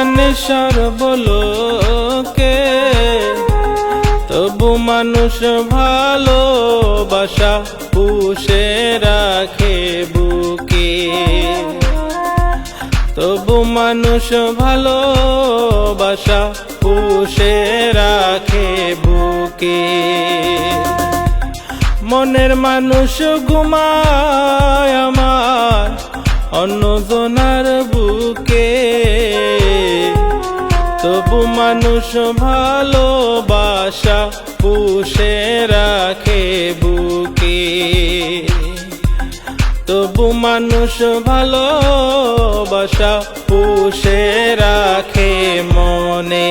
জানে সর্বলোকে, তবু মানুষ ভালোবাসা পুষে রাখে বুকে। তবু মানুষ ভালোবাসা পুষে রাখে বুকে। মনের মানুষ ঘুমায় আমার অন্যজনার বুকে, তবু মানুষ ভালোবাসা পুষে রাখে বুকে। তবু মানুষ ভালোবাসা পুষে রাখে মনে।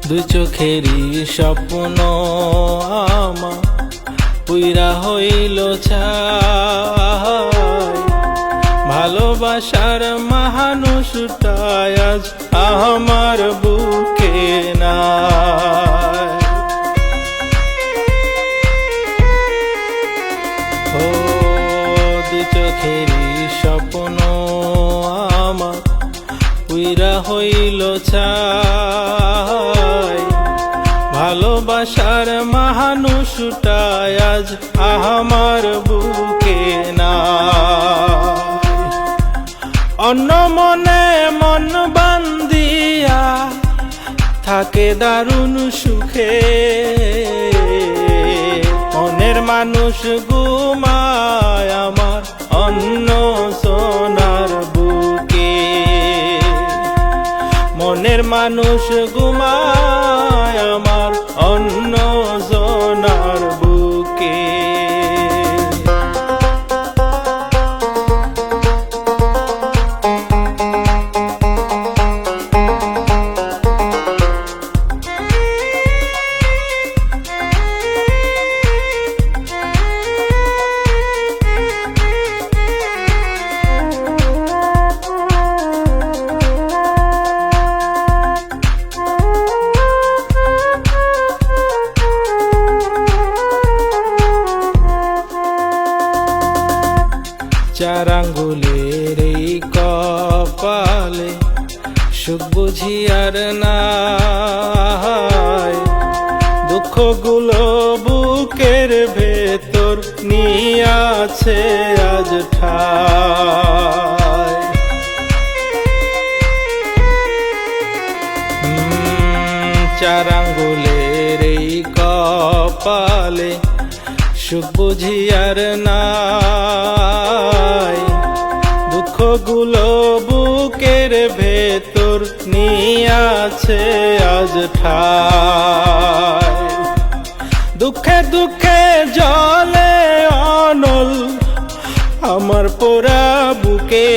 দুই চোখেরই স্বপ্ন আমার পুইরা হইল ছাই, ভালোবাসার মানুষটাই আজ আমার বুকে নাই। ও দুই চোখেরই স্বপ্ন আমার পুইরা হইল ছাই, ভালোবাসার মানুষটাই আজ আমার বুকে নাই। অন্য মনে মন বান্ধিয়া থাকে দারুণ সুখে, মনের মানুষ ঘুমায় আমার অন্য সোনার বুকে। মনের মানুষ ঘুমায় আমার অন্য জনার বুকে। চার আঙ্গুলের এই কপালে সুখ বুঝি আর নাই, দুঃখগুলো বুকের ভেতর নিয়াছে আজ ঠাই। চার আঙ্গুলের এই কপালে সুখ বুঝি আর নাই, দুঃখগুলো বুকের ভেতর নিয়াছে আজ ঠাই। দুঃখে দুঃখে জলে অনল আমার পোড়া বুকে,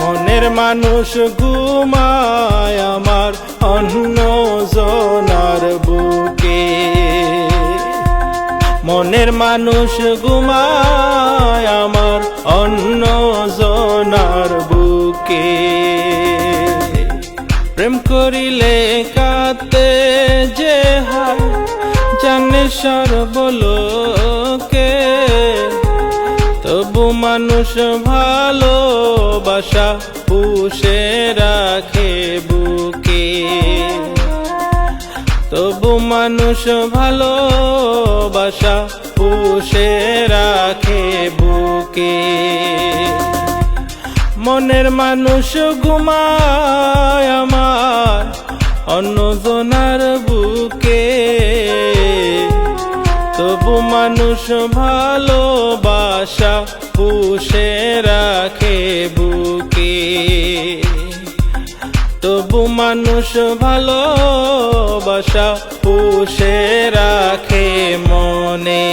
মনের মানুষ ঘুমায় আমার অন্য জনার বুকে। মনের মানুষ ঘুমায় আমার অন্য জনার বুকে। প্রেম করিলে কাতে যে হয় জানে সর্বলোকে, তবু মানুষ ভালোবাসা পুষে রাখে বুকে। তবু মানুষ ভালোবাসা পুষে রাখে বুকে। মনের মানুষ ঘুমায় আমার অন্য জনার বুকে, তবু মানুষ ভালোবাসা পুষে রাখে বুকে। তবু মানুষ ভালোবাসা পুষে রাখে মনে।